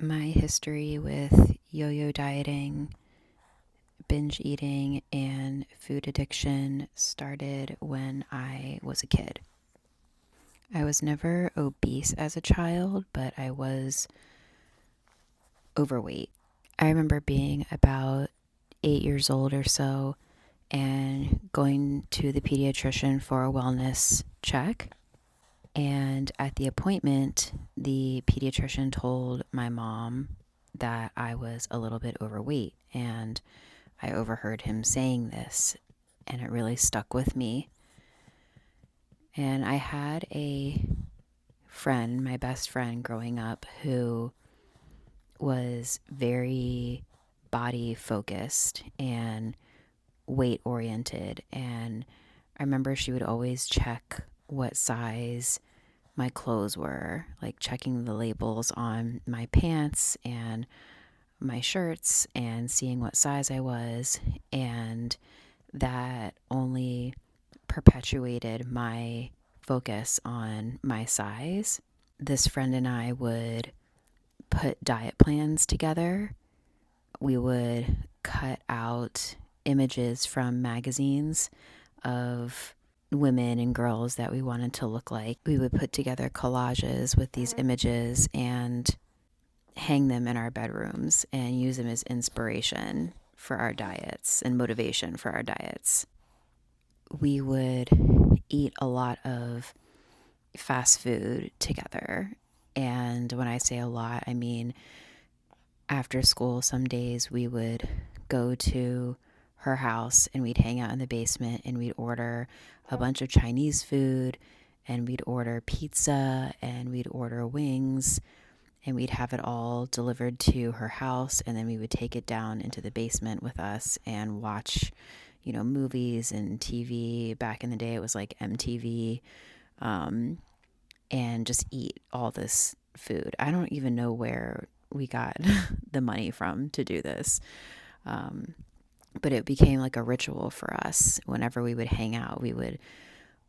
My history with yo-yo dieting, binge eating, and food addiction started when I was a kid. I was never obese as a child, but I was overweight. I remember being about 8 years old or so and going to the pediatrician for a wellness check. And at the appointment, the pediatrician told my mom that I was a little bit overweight. And I overheard him saying this, and it really stuck with me. And I had a friend, my best friend growing up, who was very body focused and weight oriented. And I remember she would always check what size my clothes were, like checking the labels on my pants and my shirts and seeing what size I was. And that only perpetuated my focus on my size. This friend and I would put diet plans together. We would cut out images from magazines of women and girls that we wanted to look like. We would put together collages with these images and hang them in our bedrooms and use them as inspiration for our diets and motivation for our diets. We would eat a lot of fast food together. And when I say a lot, I mean after school, some days we would go to her house and we'd hang out in the basement and we'd order a bunch of Chinese food and we'd order pizza and we'd order wings and we'd have it all delivered to her house, and then we would take it down into the basement with us and watch, movies and TV. Back in the day, it was like MTV, and just eat all this food. I don't even know where we got the money from to do this. But it became like a ritual for us. Whenever we would hang out, we would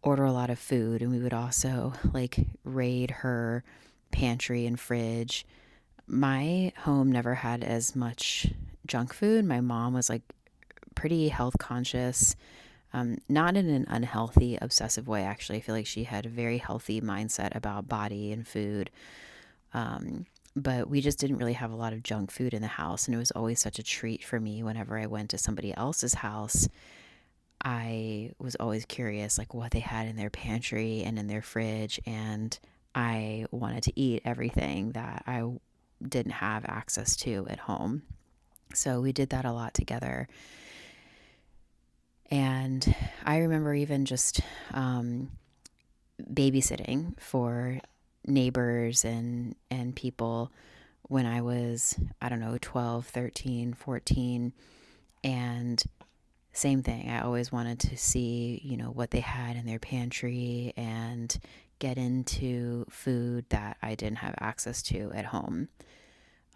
order a lot of food, and we would also like raid her pantry and fridge. My home never had as much junk food. My mom was like pretty health conscious, not in an unhealthy, obsessive way, actually. I feel like she had a very healthy mindset about body and food. But we just didn't really have a lot of junk food in the house. And it was always such a treat for me whenever I went to somebody else's house. I was always curious, like what they had in their pantry and in their fridge. And I wanted to eat everything that I didn't have access to at home. So we did that a lot together. And I remember even just babysitting for neighbors and people when I was, I don't know, 12, 13, 14. And same thing. I always wanted to see, what they had in their pantry and get into food that I didn't have access to at home.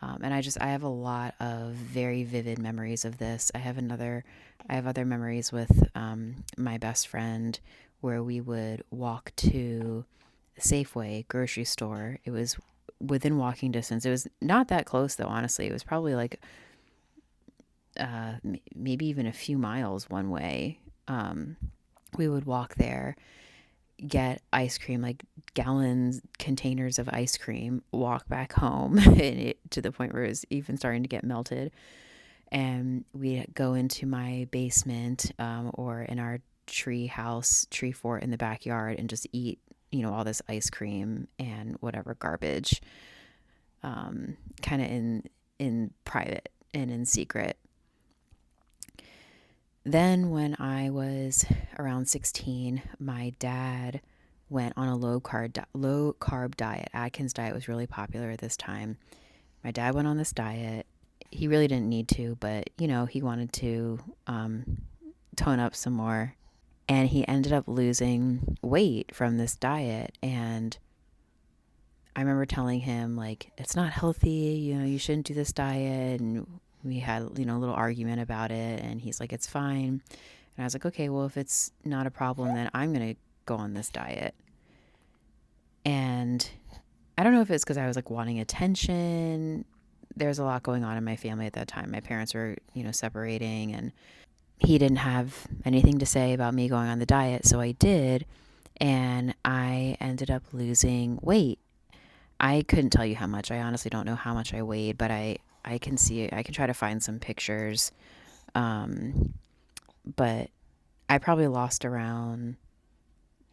And I have a lot of very vivid memories of this. I have other memories with my best friend where we would walk to Safeway grocery store. It was within walking distance. It was not that close though, honestly. It was probably like maybe even a few miles one way. We would walk there, get ice cream, like gallons, containers of ice cream, walk back home to the point where it was even starting to get melted. And we'd go into my basement or in our tree fort in the backyard and just eat, all this ice cream and whatever garbage, kind of in private and in secret. Then when I was around 16, my dad went on a low carb diet. Atkins diet was really popular at this time. My dad went on this diet. He really didn't need to, but he wanted to tone up some more. And he ended up losing weight from this diet. And I remember telling him, like, it's not healthy, you shouldn't do this diet. And we had, a little argument about it. And he's like, it's fine. And I was like, okay, well, if it's not a problem, then I'm going to go on this diet. And I don't know if it's because I was like wanting attention there's a lot going on in my family at that time. My parents were, separating, and he didn't have anything to say about me going on the diet, so I did, and I ended up losing weight. I couldn't tell you how much. I honestly don't know how much I weighed, but I can see it. I can try to find some pictures. Um, but I probably lost around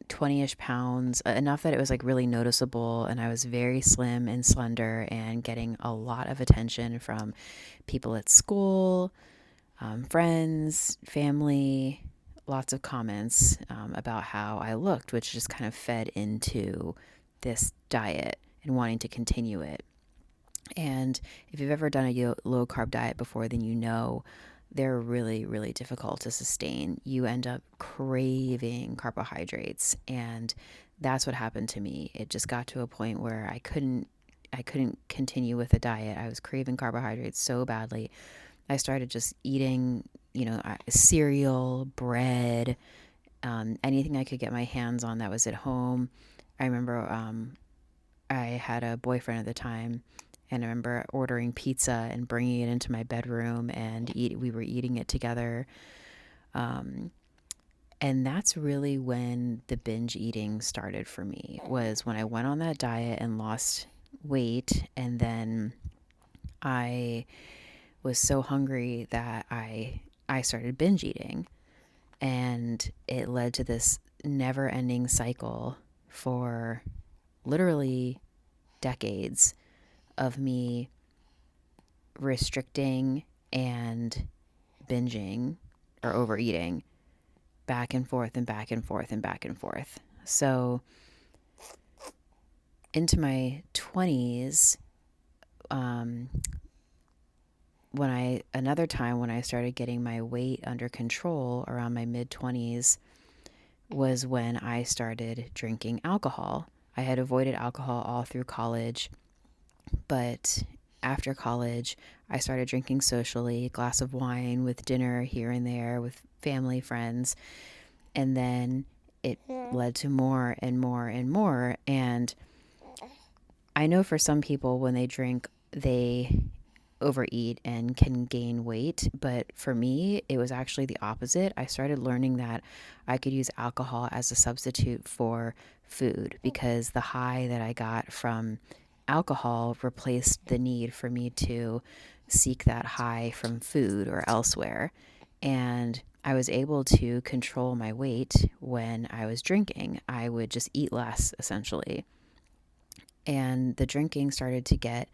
20-ish pounds, enough that it was like really noticeable, and I was very slim and slender and getting a lot of attention from people at school, friends, family, lots of comments about how I looked, which just kind of fed into this diet and wanting to continue it. And if you've ever done a low carb diet before, then you know they're really, really difficult to sustain. You end up craving carbohydrates, and that's what happened to me. It just got to a point where I couldn't continue with the diet. I was craving carbohydrates so badly. I started just eating, cereal, bread, anything I could get my hands on that was at home. I remember I had a boyfriend at the time, and I remember ordering pizza and bringing it into my bedroom, and we were eating it together. Um, and that's really when the binge eating started for me, was when I went on that diet and lost weight, and then I was so hungry that I started binge eating, and it led to this never-ending cycle for literally decades of me restricting and binging or overeating, back and forth and back and forth and back and forth. So into my 20s, another time when I started getting my weight under control around my mid 20s was when I started drinking alcohol. I had avoided alcohol all through college, but after college, I started drinking socially, a glass of wine with dinner here and there with family, friends, and then it led to more and more and more. And I know for some people, when they drink, they overeat and can gain weight, but for me, it was actually the opposite. I started learning that I could use alcohol as a substitute for food, because the high that I got from alcohol replaced the need for me to seek that high from food or elsewhere. And I was able to control my weight when I was drinking. I would just eat less, essentially. And the drinking started to get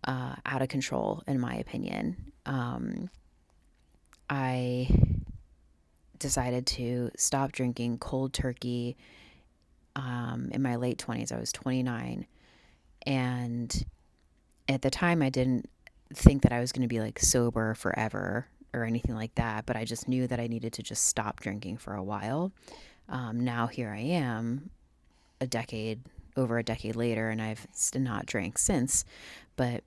out of control, in my opinion. I decided to stop drinking cold turkey in my late 20s. I was 29. And at the time, I didn't think that I was going to be like sober forever or anything like that, but I just knew that I needed to just stop drinking for a while. Now here I am, over a decade later, and I've still not drank since. But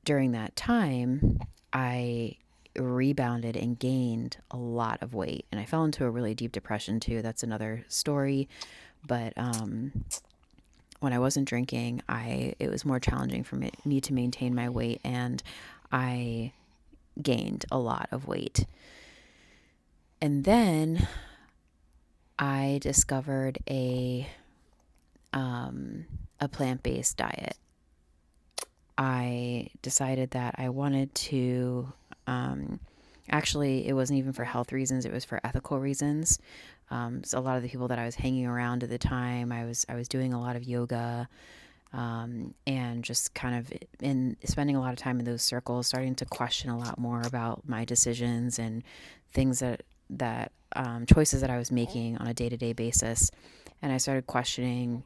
during that time, I rebounded and gained a lot of weight, and I fell into a really deep depression too. That's another story. But when I wasn't drinking, it was more challenging for me to maintain my weight, and I gained a lot of weight. And then I discovered a plant-based diet. I decided that I wanted to, actually, it wasn't even for health reasons, it was for ethical reasons. So a lot of the people that I was hanging around at the time, I was doing a lot of yoga, and just kind of in spending a lot of time in those circles, starting to question a lot more about my decisions and things that choices that I was making on a day-to-day basis. And I started questioning,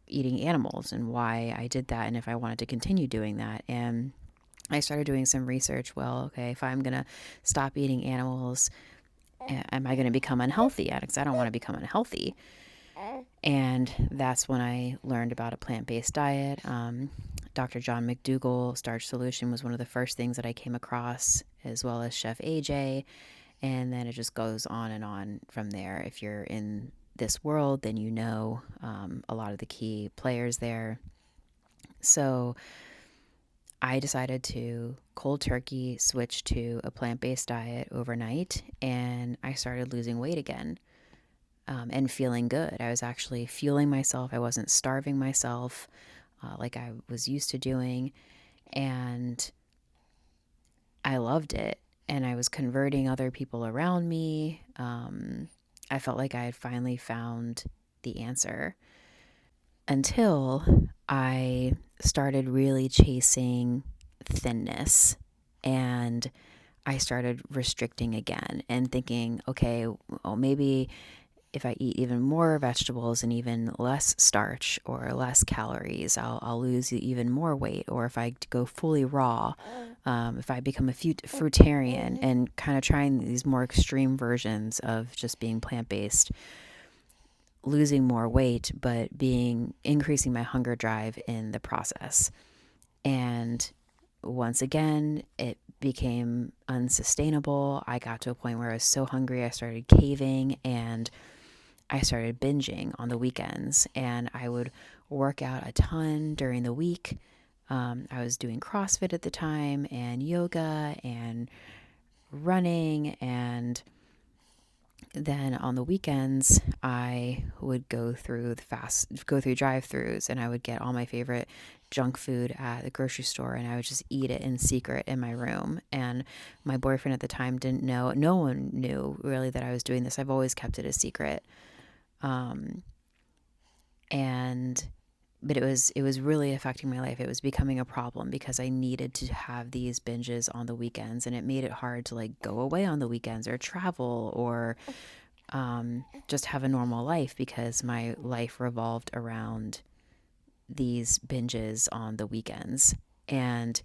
eating animals and why I did that, and if I wanted to continue doing that. And I started doing some research. Well, okay, if I'm going to stop eating animals, am I going to become unhealthy? Because I don't want to become unhealthy. And that's when I learned about a plant-based diet. Dr. John McDougall, Starch Solution, was one of the first things that I came across, as well as Chef AJ. And then it just goes on and on from there. If you're in this world, then you know a lot of the key players there. So I decided to cold turkey switch to a plant-based diet overnight, and I started losing weight again, and feeling good. I was actually fueling myself. I wasn't starving myself like I was used to doing, and I loved it. And I was converting other people around me. I felt like I had finally found the answer until I started really chasing thinness, and I started restricting again and thinking, okay, well, maybe if I eat even more vegetables and even less starch or less calories, I'll lose even more weight. Or if I go fully raw, if I become a fruitarian and kind of trying these more extreme versions of just being plant based, losing more weight, but increasing my hunger drive in the process. And once again, it became unsustainable. I got to a point where I was so hungry, I started caving, and I started binging on the weekends. And I would work out a ton during the week. I was doing CrossFit at the time, and yoga, and running, and then on the weekends I would go through drive-throughs, and I would get all my favorite junk food at the grocery store, and I would just eat it in secret in my room. And my boyfriend at the time didn't know. No one knew really that I was doing this. I've always kept it a secret. And but it was really affecting my life. It was becoming a problem because I needed to have these binges on the weekends, and it made it hard to like go away on the weekends or travel or just have a normal life, because my life revolved around these binges on the weekends. And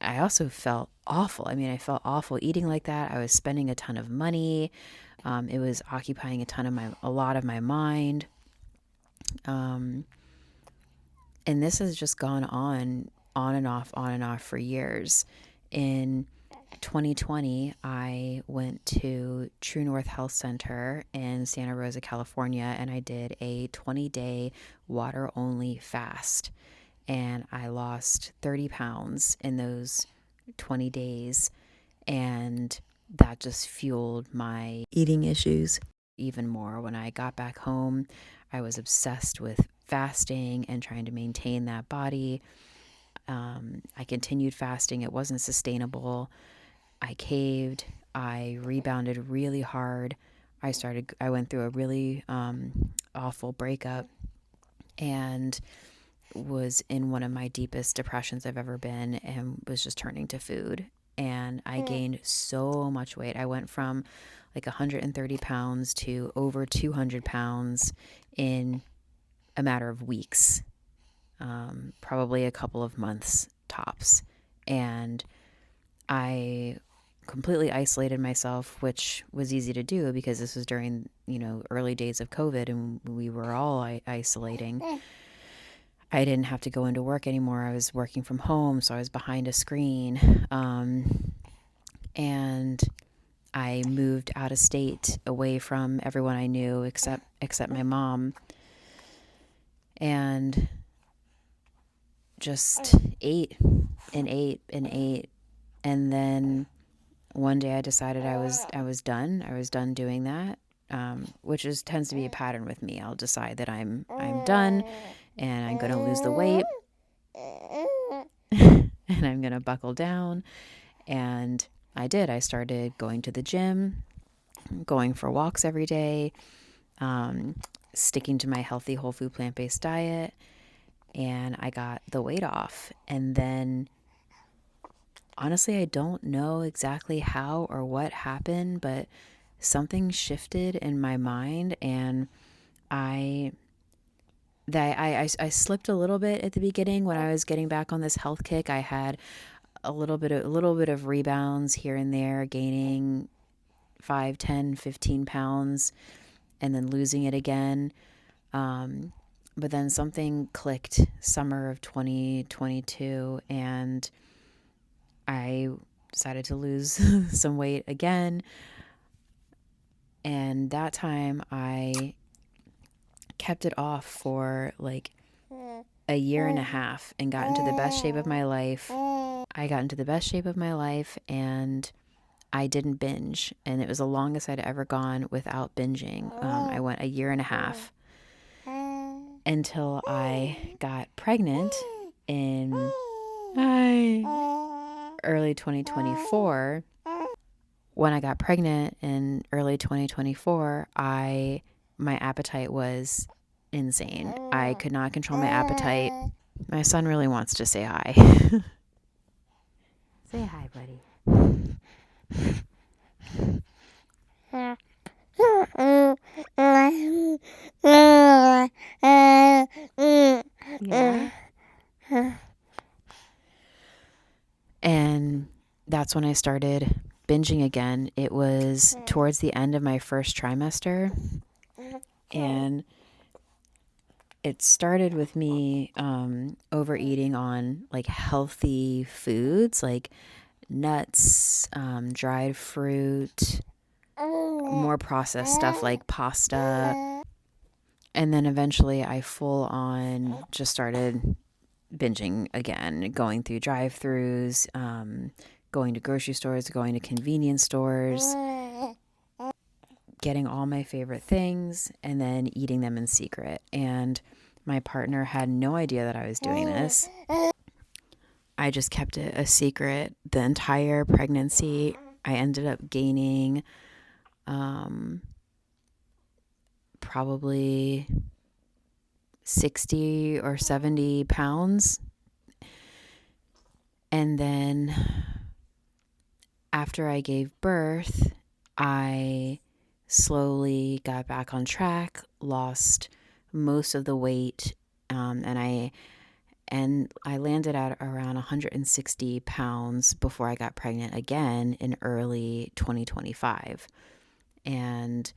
I also felt awful. I mean, I felt awful eating like that. I was spending a ton of money. It was occupying a lot of my mind. Um, and this has just gone on and off for years. In 2020, I went to True North Health Center in Santa Rosa, California, and I did a 20-day water only fast. And I lost 30 pounds in those 20 days. And that just fueled my eating issues even more. When I got back home, I was obsessed with fasting and trying to maintain that body. I continued fasting. It wasn't sustainable. I caved. I rebounded really hard. I went through a really awful breakup, and was in one of my deepest depressions I've ever been, and was just turning to food. And I gained so much weight. I went from like 130 pounds to over 200 pounds in a matter of weeks, probably a couple of months tops. And I completely isolated myself, which was easy to do because this was during, early days of COVID, and we were all isolating. I didn't have to go into work anymore. I was working from home, so I was behind a screen. And I moved out of state, away from everyone I knew except my mom, and just ate and ate and ate. And then one day I decided I was done. I was done doing that, which tends to be a pattern with me. I'll decide that I'm done, and I'm going to lose the weight, and I'm going to buckle down. And I did. I started going to the gym, going for walks every day, sticking to my healthy whole food plant-based diet, and I got the weight off. And then honestly, I don't know exactly how or what happened, but something shifted in my mind, and I slipped a little bit at the beginning when I was getting back on this health kick. I had a little bit of rebounds here and there, gaining 5, 10, 15 pounds, and then losing it again. But then something clicked summer of 2022, and I decided to lose some weight again. And that time I kept it off for like a year and a half and got into the best shape of my life. I got into the best shape of my life and I didn't binge. And it was the longest I'd ever gone without binging. I went a year and a half until I got pregnant in early 2024. When I got pregnant in early 2024, my appetite was insane. I could not control my appetite. My son really wants to say hi. Say hi, buddy. Yeah. And that's when I started binging again. It was towards the end of my first trimester. And it started with me overeating on like healthy foods like nuts, dried fruit, more processed stuff like pasta. And then eventually I full on just started binging again, going through drive-throughs, going to grocery stores, going to convenience stores, getting all my favorite things, and then eating them in secret. And my partner had no idea that I was doing this. I just kept it a secret the entire pregnancy. I ended up gaining probably 60 or 70 pounds. And then after I gave birth, I slowly got back on track, lost most of the weight, and I landed at around 160 pounds before I got pregnant again in early 2025. And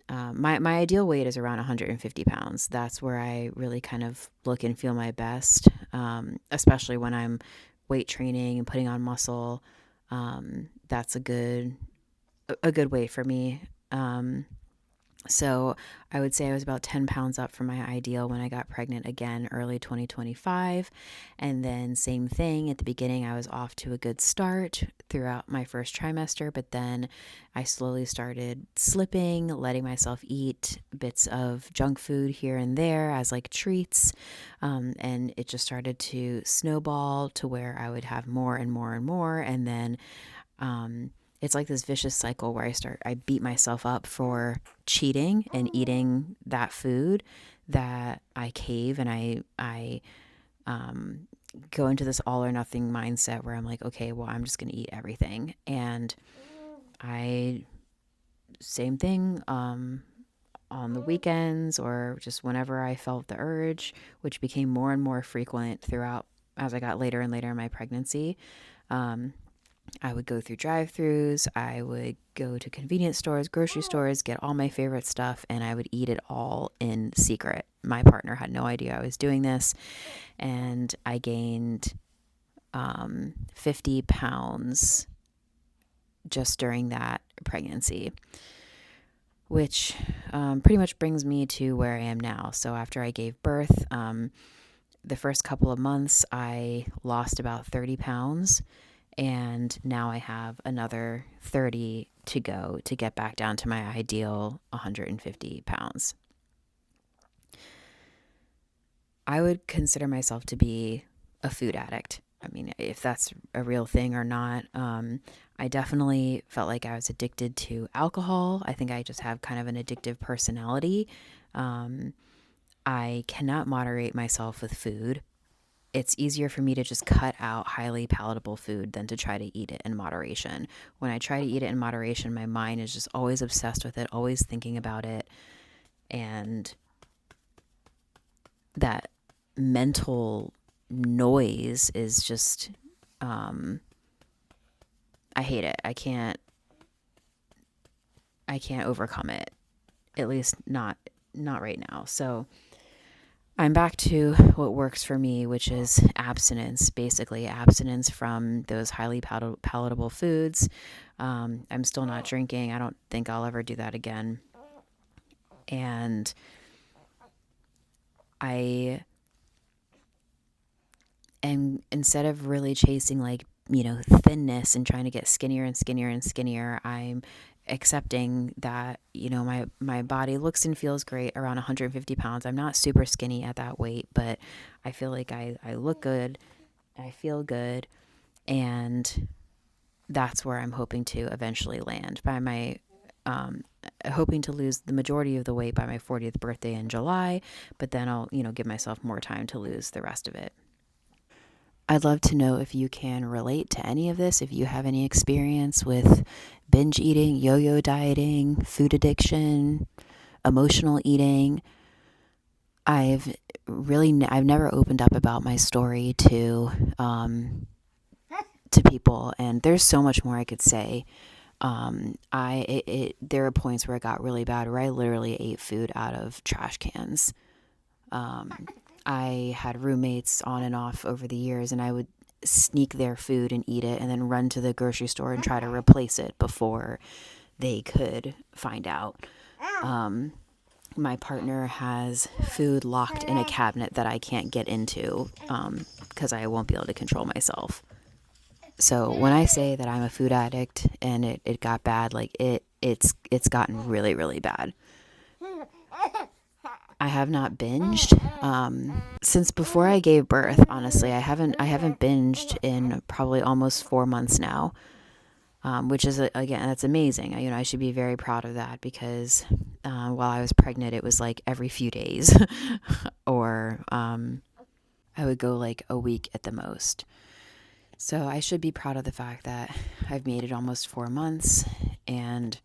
my ideal weight is around 150 pounds. That's where I really kind of look and feel my best, especially when I'm weight training and putting on muscle. That's a good weight for me. So I would say I was about 10 pounds up from my ideal when I got pregnant again, early 2025. And then same thing at the beginning, I was off to a good start throughout my first trimester, but then I slowly started slipping, letting myself eat bits of junk food here and there as like treats. And it just started to snowball to where I would have more and more and more. And then, it's like this vicious cycle where I beat myself up for cheating and eating that food that I cave, and I go into this all or nothing mindset where I'm like, okay, well, I'm just going to eat everything. And same thing, on the weekends or just whenever I felt the urge, which became more and more frequent throughout as I got later and later in my pregnancy. I would go through drive-throughs, I would go to convenience stores, grocery stores, get all my favorite stuff, and I would eat it all in secret. My partner had no idea I was doing this, and I gained 50 pounds just during that pregnancy, which pretty much brings me to where I am now. So after I gave birth, the first couple of months, I lost about 30 pounds. And now I have another 30 to go to get back down to my ideal 150 pounds. I would consider myself to be a food addict. I mean, if that's a real thing or not. I definitely felt like I was addicted to alcohol. I think I just have kind of an addictive personality. I cannot moderate myself with food. It's easier for me to just cut out highly palatable food than to try to eat it in moderation. When I try to eat it in moderation, my mind is just always obsessed with it, always thinking about it. And that mental noise is just, I hate it. I can't overcome it, at least not right now. So I'm back to what works for me, which is abstinence, basically abstinence from those highly palatable foods. I'm still not drinking. I don't think I'll ever do that again. And I And instead of really chasing like, thinness and trying to get skinnier and skinnier and skinnier, I'm accepting that, my body looks and feels great around 150 pounds. I'm not super skinny at that weight, but I feel like I look good, I feel good, and that's where I'm hoping to eventually land by my hoping to lose the majority of the weight by my 40th birthday in July, but then I'll, give myself more time to lose the rest of it. I'd love to know if you can relate to any of this, if you have any experience with binge eating, yo-yo dieting, food addiction, emotional eating. I've never opened up about my story to people, and there's so much more I could say. There are points where it got really bad where I literally ate food out of trash cans. I had roommates on and off over the years, and I would sneak their food and eat it and then run to the grocery store and try to replace it before they could find out. My partner has food locked in a cabinet that I can't get into because I won't be able to control myself. So when I say that I'm a food addict and it got bad, like it's gotten really, really bad. I have not binged since before I gave birth. Honestly, I haven't binged in probably almost 4 months now, which is again, that's amazing. I should be very proud of that because while I was pregnant, it was like every few days, or I would go like a week at the most. So I should be proud of the fact that I've made it almost 4 months, and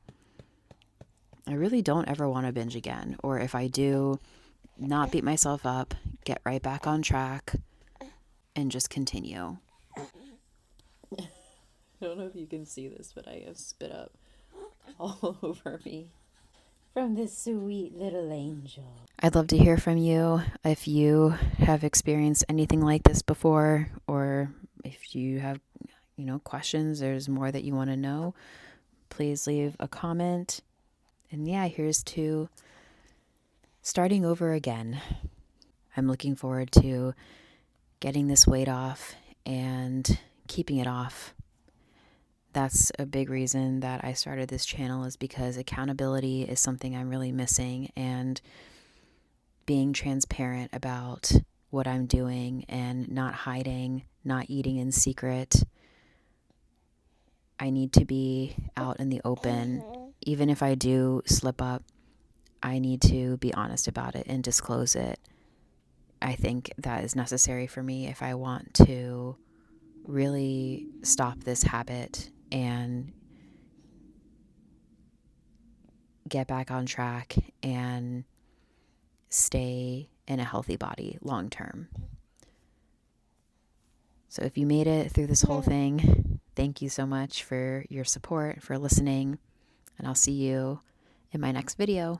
I really don't ever want to binge again. Or if I do, not beat myself up, get right back on track, and just continue. I don't know if you can see this, but I have spit up all over me from this sweet little angel. I'd love to hear from you if you have experienced anything like this before, or if you have, questions, there's more that you want to know, please leave a comment. And yeah, here's to starting over again. I'm looking forward to getting this weight off and keeping it off. That's a big reason that I started this channel, is because accountability is something I'm really missing, and being transparent about what I'm doing and not hiding, not eating in secret. I need to be out in the open. Even if I do slip up, I need to be honest about it and disclose it. I think that is necessary for me if I want to really stop this habit and get back on track and stay in a healthy body long term. So if you made it through this whole thing, thank you so much for your support, for listening, and I'll see you in my next video.